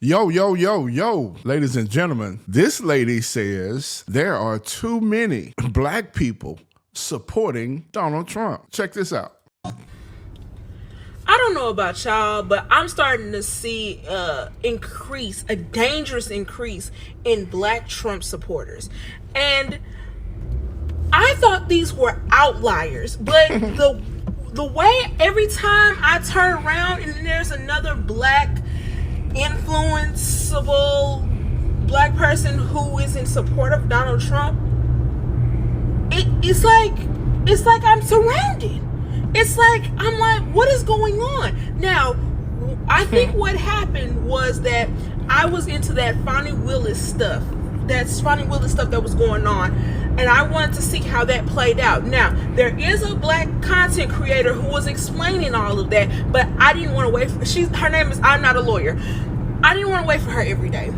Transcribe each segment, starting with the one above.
Yo, yo, yo, yo, ladies and gentlemen, this lady says there are too many black people supporting Donald Trump. Check this out. I don't know about y'all, but I'm starting to see a dangerous increase in black Trump supporters. And I thought these were outliers, but the way every time I turn around and there's another black influenceable black person who is in support of Donald Trump, it's like I'm surrounded. It's like I'm like, what is going on? Now, I think what happened was that I was into that Fonnie Willis stuff. That's Fonnie Willis stuff that was going on, and I wanted to see how that played out. Now, there is a black content creator who was explaining all of that, but I didn't want to wait for her name is I'm Not a Lawyer. I didn't want to wait for her every day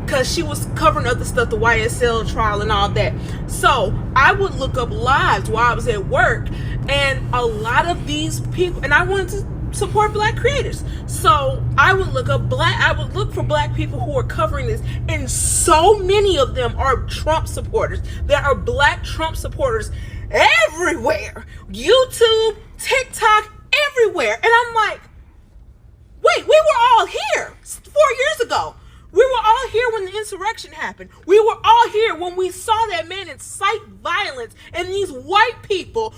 because she was covering other stuff, the YSL trial and all that. So I would look up lives while I was at work, and a lot of these people, and I wanted to support black creators, so I would look for black people who are covering this, and so many of them are Trump supporters. There are black Trump supporters everywhere, YouTube, TikTok, everywhere. And I'm like, wait, we were all here 4 years ago. We were all here when the insurrection happened. We were all here when we saw that man incite violence, and these white people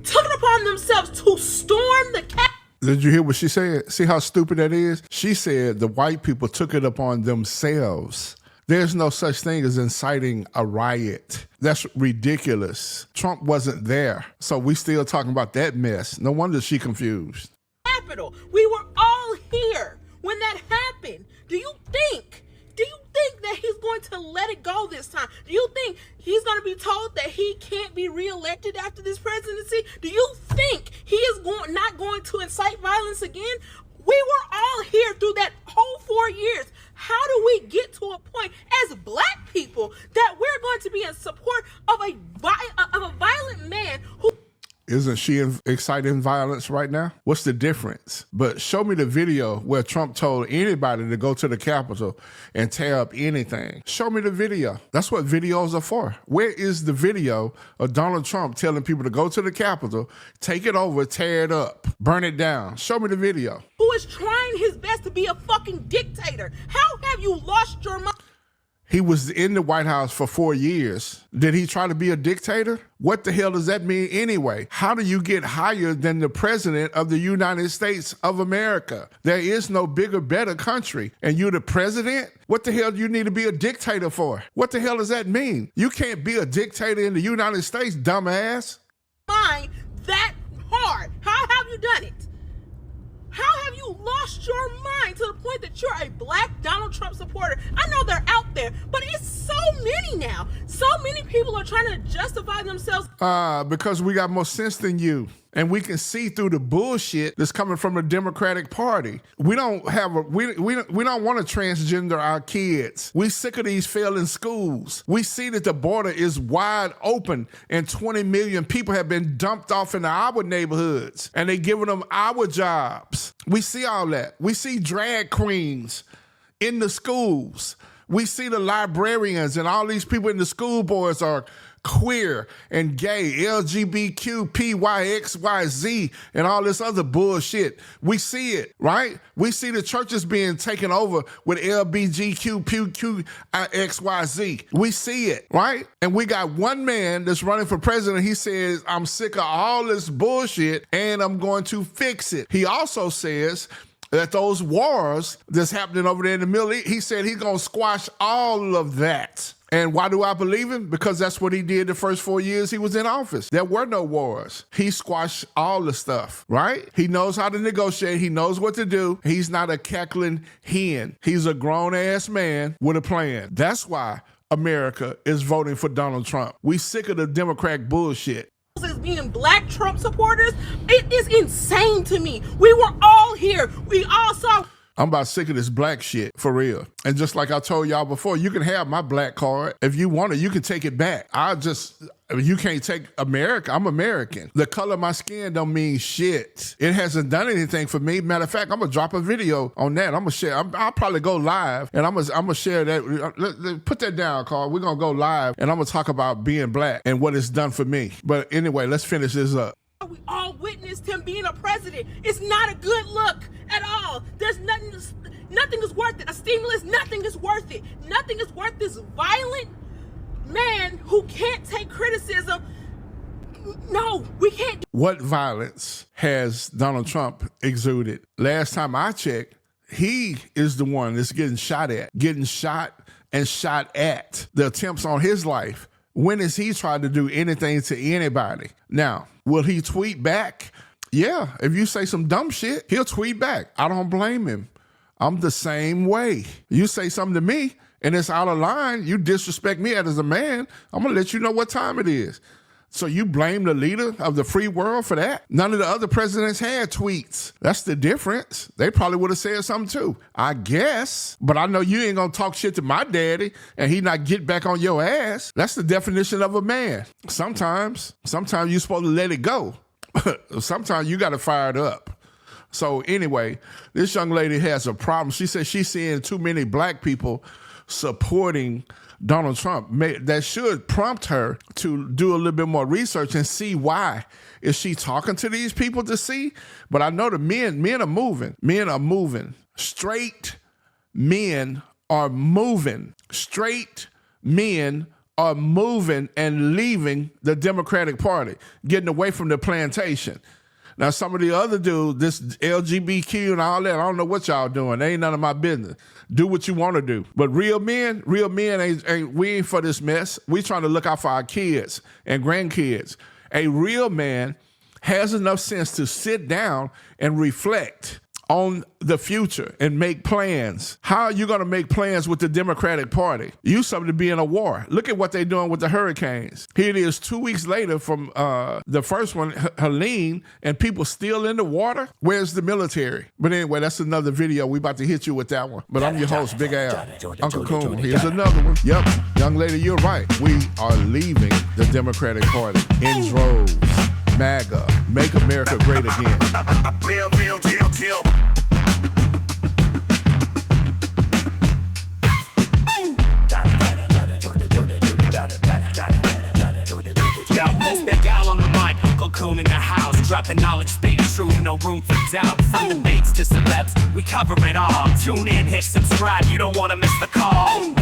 took it upon themselves to storm the Capitol. Did you hear what she said? See how stupid that is? She said the white people took it upon themselves. There's no such thing as inciting a riot. That's ridiculous. Trump wasn't there. So we still talking about that mess. No wonder she confused. Capitol. We were all here when that happened. Do you think that he's going to let it go this time? Do you think he's going to be told that he can't be reelected after this presidency? Do you think he is not going to incite violence again? We were all here through that whole 4 years. How do we get to a point as black people that we're going to be in support of a violent man who... Isn't she inciting violence right now? What's the difference? But show me the video where Trump told anybody to go to the Capitol and tear up anything. Show me the video. That's what videos are for. Where is the video of Donald Trump telling people to go to the Capitol, take it over, tear it up, burn it down? Show me the video. Who is trying his best to be a fucking dictator? How have you lost your mind? He was in the White House for 4 years. Did he try to be a dictator? What the hell does that mean anyway? How do you get higher than the president of the United States of America? There is no bigger, better country. And you're the president? What the hell do you need to be a dictator for? What the hell does that mean? You can't be a dictator in the United States, dumbass. Mind that hard. How have you done it? How have you lost your mind to the point that you're a black Donald Trump supporter? I know they're out there, but it's so many now. So many people are trying to justify themselves. Because we got more sense than you. And we can see through the bullshit that's coming from the Democratic Party. We don't want to transgender our kids. We sick of these failing schools. We see that the border is wide open and 20 million people have been dumped off into our neighborhoods and they giving them our jobs. We see all that. We see drag queens in the schools. We see the librarians and all these people in the school boards are queer and gay, LGBTQ, PYXYZ, and all this other bullshit. We see it, right? We see the churches being taken over with LBGQ, We see it, right? And we got one man that's running for president. He says, I'm sick of all this bullshit and I'm going to fix it. He also says that those wars that's happening over there in the Middle East, he said he's going to squash all of that. And why do I believe him? Because that's what he did the first 4 years he was in office. There were no wars. He squashed all the stuff, right? He knows how to negotiate. He knows what to do. He's not a cackling hen. He's a grown-ass man with a plan. That's why America is voting for Donald Trump. We sick of the Democrat bullshit. As being black Trump supporters, it is insane to me. We were all here. We all saw... I'm about sick of this black shit, for real. And just like I told y'all before, you can have my black card. If you want it, you can take it back. You can't take America. I'm American. The color of my skin don't mean shit. It hasn't done anything for me. Matter of fact, I'm gonna drop a video on that. I'm gonna share. I'll probably go live, and I'm gonna share that. Put that down, Carl. We're gonna go live, and I'm gonna talk about being black and what it's done for me. But anyway, let's finish this up. We all witnessed him being a president. It's not a good look at all. There's nothing is worth it. A stimulus, nothing is worth it. Nothing is worth this violent man who can't take criticism. No, we can't. What violence has Donald Trump exuded? Last time I checked, he is the one that's getting shot at. The attempts on his life. When has he tried to do anything to anybody? Now, will he tweet back? Yeah, if you say some dumb shit, he'll tweet back. I don't blame him. I'm the same way. You say something to me and it's out of line, you disrespect me as a man, I'm gonna let you know what time it is. So you blame the leader of the free world for that? None of the other presidents had tweets. That's the difference. They probably would have said something too, I guess. But I know you ain't gonna talk shit to my daddy and he not get back on your ass. That's the definition of a man. Sometimes you're supposed to let it go. Sometimes you gotta fire it up. So anyway, this young lady has a problem. She says she's seeing too many black people supporting Donald Trump. That should prompt her to do a little bit more research and see why. Is she talking to these people to see? But I know the men are moving. Men are moving. Straight men are moving. Straight men are moving and leaving the Democratic Party, getting away from the plantation. Now, some of the other dudes, this LGBTQ and all that, I don't know what y'all doing. They ain't none of my business. Do what you want to do. But real men ain't we ain't for this mess. We trying to look out for our kids and grandkids. A real man has enough sense to sit down and reflect on the future and make plans. How are you going to make plans with the Democratic Party? You something to be in a war. Look at what they're doing with the hurricanes. Here it is 2 weeks later from the first one, Helene, and people still in the water. Where's the military? But anyway, that's another video. We about to hit you with that one. But I'm your host, Big Al. UncleCoon. Here's another one. Yep. Young lady, you're right. We are leaving the Democratic Party in droves. MAGA. Make America great again. Real deal. That gal on the mic, UncleCoon in the house, dropping knowledge, speaking truth, no room for doubt. From debates to celebs, we cover it all. Tune in, hit subscribe, you don't want to miss the call.